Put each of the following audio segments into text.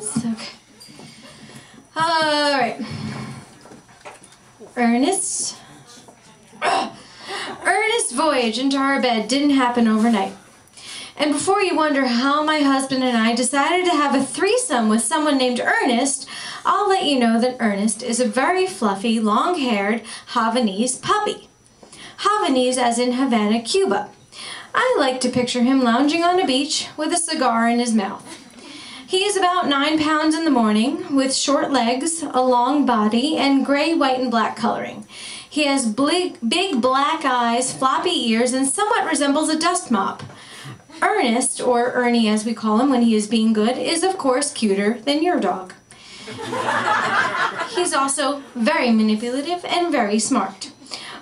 this. Okay. All right. Ernest's voyage into our bed didn't happen overnight. And before you wonder how my husband and I decided to have a threesome with someone named Ernest, I'll let you know that Ernest is a very fluffy, long-haired Havanese puppy. Havanese as in Havana, Cuba. I like to picture him lounging on a beach with a cigar in his mouth. He is about 9 pounds in the morning, with short legs, a long body, and gray, white, and black coloring. He has big black eyes, floppy ears, and somewhat resembles a dust mop. Ernest, or Ernie as we call him when he is being good, is of course cuter than your dog. He's also very manipulative and very smart.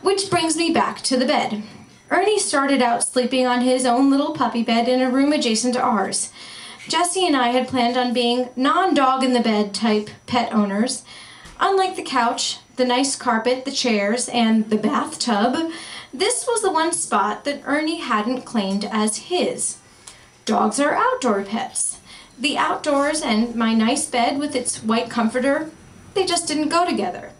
Which brings me back to the bed. Ernie started out sleeping on his own little puppy bed in a room adjacent to ours. Jessie and I had planned on being non-dog-in-the-bed type pet owners. Unlike the couch, the nice carpet, the chairs, and the bathtub, this was the one spot that Ernie hadn't claimed as his. Dogs are outdoor pets. The outdoors and my nice bed with its white comforter, they just didn't go together.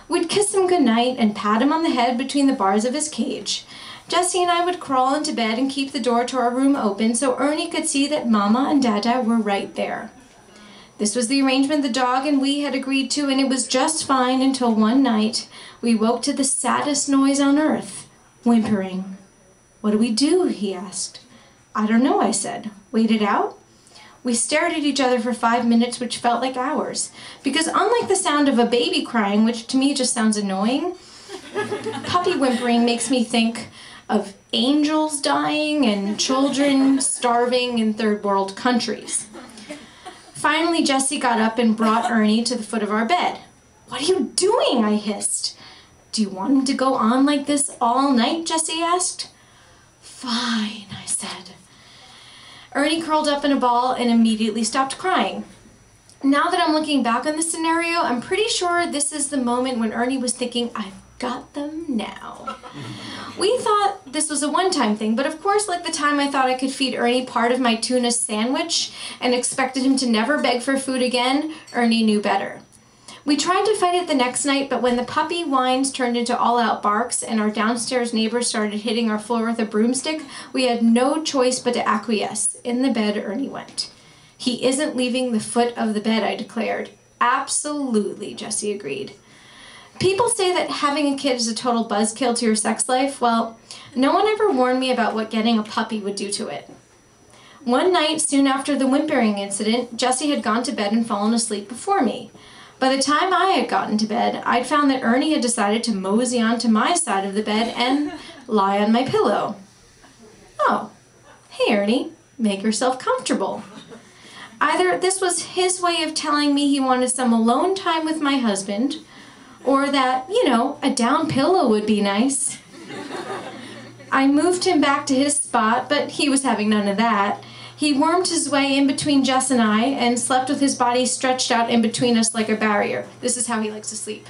We'd kiss him goodnight and pat him on the head between the bars of his cage. Jessie and I would crawl into bed and keep the door to our room open so Ernie could see that Mama and Dada were right there. This was the arrangement the dog and we had agreed to, and it was just fine until one night we woke to the saddest noise on earth, whimpering. "What do we do?" he asked. "I don't know," I said. "Wait it out?" We stared at each other for 5 minutes, which felt like hours, because unlike the sound of a baby crying, which to me just sounds annoying, puppy whimpering makes me think of angels dying and children starving in third world countries. Finally, Jessie got up and brought Ernie to the foot of our bed. "What are you doing?" I hissed. "Do you want him to go on like this all night?" Jessie asked. "Fine," I said. Ernie curled up in a ball and immediately stopped crying. Now that I'm looking back on this scenario, I'm pretty sure this is the moment when Ernie was thinking, "I've got them now." We thought this was a one-time thing, but of course, like the time I thought I could feed Ernie part of my tuna sandwich and expected him to never beg for food again, Ernie knew better. We tried to fight it the next night, but when the puppy whines turned into all-out barks and our downstairs neighbors started hitting our floor with a broomstick, we had no choice but to acquiesce. In the bed, Ernie went. "He isn't leaving the foot of the bed," I declared. "Absolutely," Jessie agreed. People say that having a kid is a total buzzkill to your sex life. Well, no one ever warned me about what getting a puppy would do to it. One night, soon after the whimpering incident, Jessie had gone to bed and fallen asleep before me. By the time I had gotten to bed, I'd found that Ernie had decided to mosey onto my side of the bed and lie on my pillow. "Oh, hey Ernie, make yourself comfortable." Either this was his way of telling me he wanted some alone time with my husband, or that, you know, a down pillow would be nice. I moved him back to his spot, but he was having none of that. He wormed his way in between Jess and I and slept with his body stretched out in between us like a barrier. This is how he likes to sleep.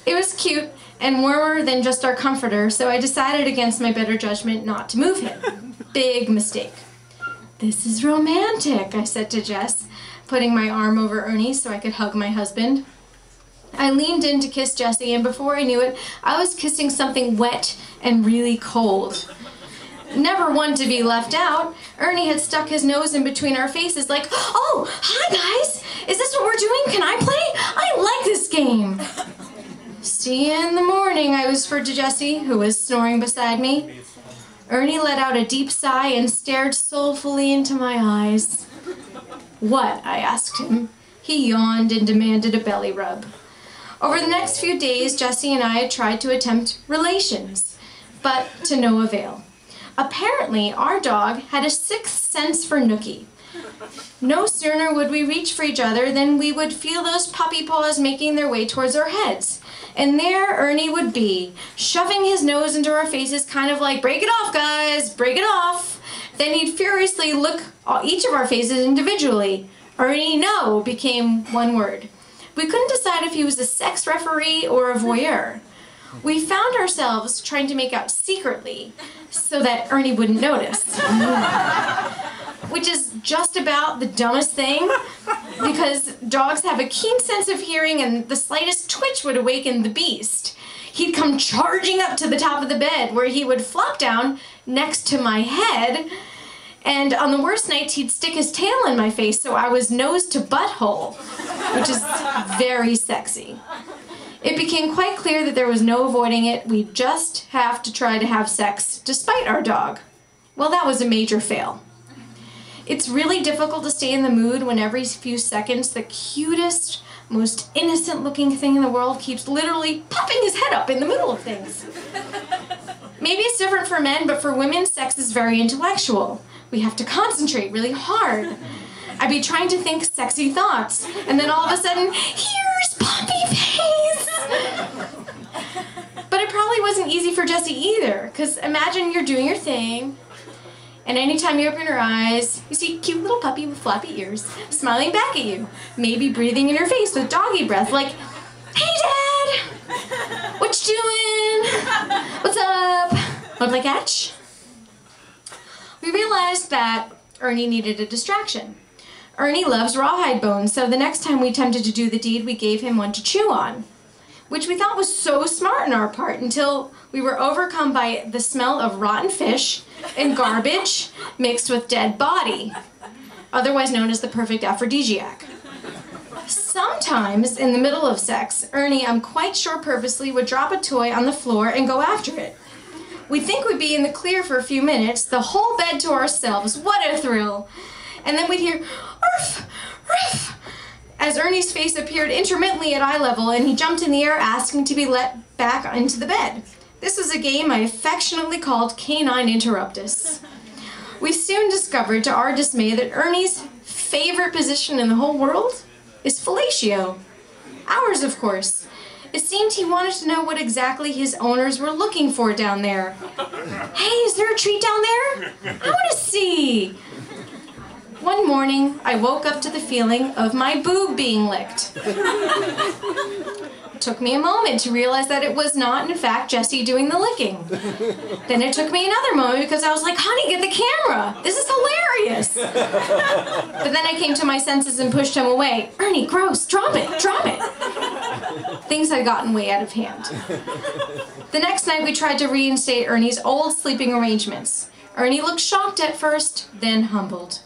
It was cute and warmer than just our comforter, so I decided against my better judgment not to move him. Big mistake. "This is romantic," I said to Jess, putting my arm over Ernie so I could hug my husband. I leaned in to kiss Jessie, and before I knew it, I was kissing something wet and really cold. Never one to be left out, Ernie had stuck his nose in between our faces like, "Oh, hi guys! Is this what we're doing? Can I play? I like this game!" "See you in the morning," I whispered to Jessie, who was snoring beside me. Ernie let out a deep sigh and stared soulfully into my eyes. "What?" I asked him. He yawned and demanded a belly rub. Over the next few days, Jessie and I had tried to attempt relations, but to no avail. Apparently, our dog had a sixth sense for nookie. No sooner would we reach for each other than we would feel those puppy paws making their way towards our heads. And there Ernie would be, shoving his nose into our faces, kind of like, "Break it off, guys, break it off." Then he'd furiously look each of our faces individually. Ernie, no, became one word. We couldn't decide if he was a sex referee or a voyeur. We found ourselves trying to make out secretly so that Ernie wouldn't notice. Which just about the dumbest thing because dogs have a keen sense of hearing and the slightest twitch would awaken the beast. He'd come charging up to the top of the bed where he would flop down next to my head, and on the worst nights he'd stick his tail in my face so I was nose to butthole, which is very sexy. It became quite clear that there was no avoiding it. We'd just have to try to have sex despite our dog. Well, that was a major fail. It's really difficult to stay in the mood when every few seconds the cutest, most innocent looking thing in the world keeps literally popping his head up in the middle of things. Maybe it's different for men, but for women, sex is very intellectual. We have to concentrate really hard. I'd be trying to think sexy thoughts, and then all of a sudden, here's puppy face! But it probably wasn't easy for Jessie either, because imagine you're doing your thing, and anytime you open your eyes, you see a cute little puppy with floppy ears smiling back at you, maybe breathing in your face with doggy breath, like, "Hey, Dad! What you doing? What's up? Want to play catch?" We realized that Ernie needed a distraction. Ernie loves rawhide bones, so the next time we attempted to do the deed, we gave him one to chew on, which we thought was so smart on our part until we were overcome by the smell of rotten fish and garbage mixed with dead body, otherwise known as the perfect aphrodisiac. Sometimes, in the middle of sex, Ernie, I'm quite sure purposely, would drop a toy on the floor and go after it. We'd think we'd be in the clear for a few minutes, the whole bed to ourselves, what a thrill! And then we'd hear, "Arf! Ruff!" as Ernie's face appeared intermittently at eye level and he jumped in the air asking to be let back into the bed. This was a game I affectionately called Canine Interruptus. We soon discovered to our dismay that Ernie's favorite position in the whole world is fellatio. Ours, of course. It seemed he wanted to know what exactly his owners were looking for down there. "Hey, is there a treat down there? I want to see." One morning, I woke up to the feeling of my boob being licked. It took me a moment to realize that it was not, in fact, Jessie doing the licking. Then it took me another moment because I was like, "Honey, get the camera! This is hilarious!" But then I came to my senses and pushed him away. "Ernie, gross! Drop it! Drop it!" Things had gotten way out of hand. The next night, we tried to reinstate Ernie's old sleeping arrangements. Ernie looked shocked at first, then humbled.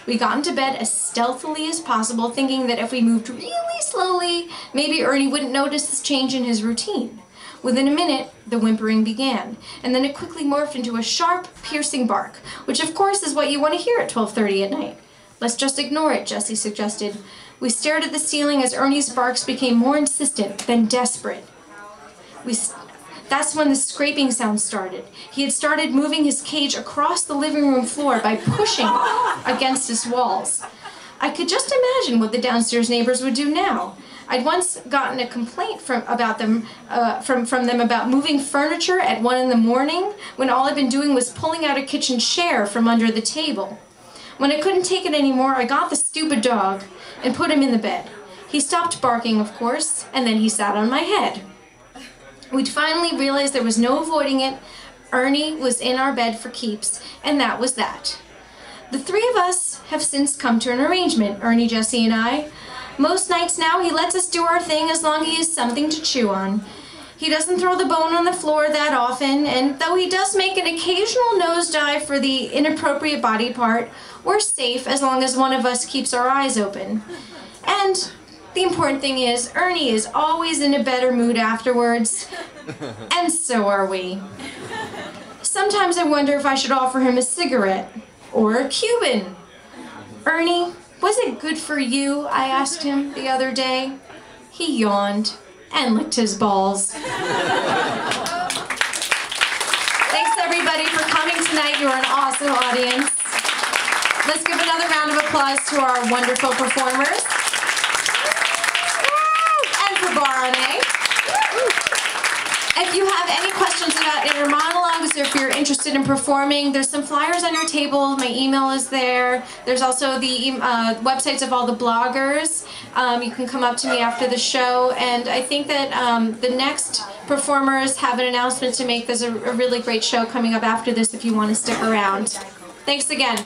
We got into bed as stealthily as possible, thinking that if we moved really slowly, maybe Ernie wouldn't notice this change in his routine. Within a minute, the whimpering began, and then it quickly morphed into a sharp, piercing bark, which of course is what you want to hear at 12:30 at night. "Let's just ignore it," Jessie suggested. We stared at the ceiling as Ernie's barks became more insistent, then desperate. That's when the scraping sound started. He had started moving his cage across the living room floor by pushing against its walls. I could just imagine what the downstairs neighbors would do now. I'd once gotten a complaint from them about moving furniture at 1 in the morning when all I'd been doing was pulling out a kitchen chair from under the table. When I couldn't take it anymore, I got the stupid dog and put him in the bed. He stopped barking, of course, and then he sat on my head. We'd finally realized there was no avoiding it. Ernie was in our bed for keeps, and that was that. The three of us have since come to an arrangement, Ernie, Jessie, and I. Most nights now, he lets us do our thing as long as he has something to chew on. He doesn't throw the bone on the floor that often, and though he does make an occasional nosedive for the inappropriate body part, we're safe as long as one of us keeps our eyes open. And the important thing is, Ernie is always in a better mood afterwards, and so are we. Sometimes I wonder if I should offer him a cigarette, or a Cuban. "Ernie, was it good for you?" I asked him the other day. He yawned and licked his balls. Thanks everybody for coming tonight. You are an awesome audience. Let's give another round of applause to our wonderful performers. If you have any questions about Inner Monologues, or if you're interested in performing, there's some flyers on your table. My email is there. There's also the websites of all the bloggers. You can come up to me after the show, and I think that the next performers have an announcement to make. There's a really great show coming up after this if you want to stick around. Thanks again.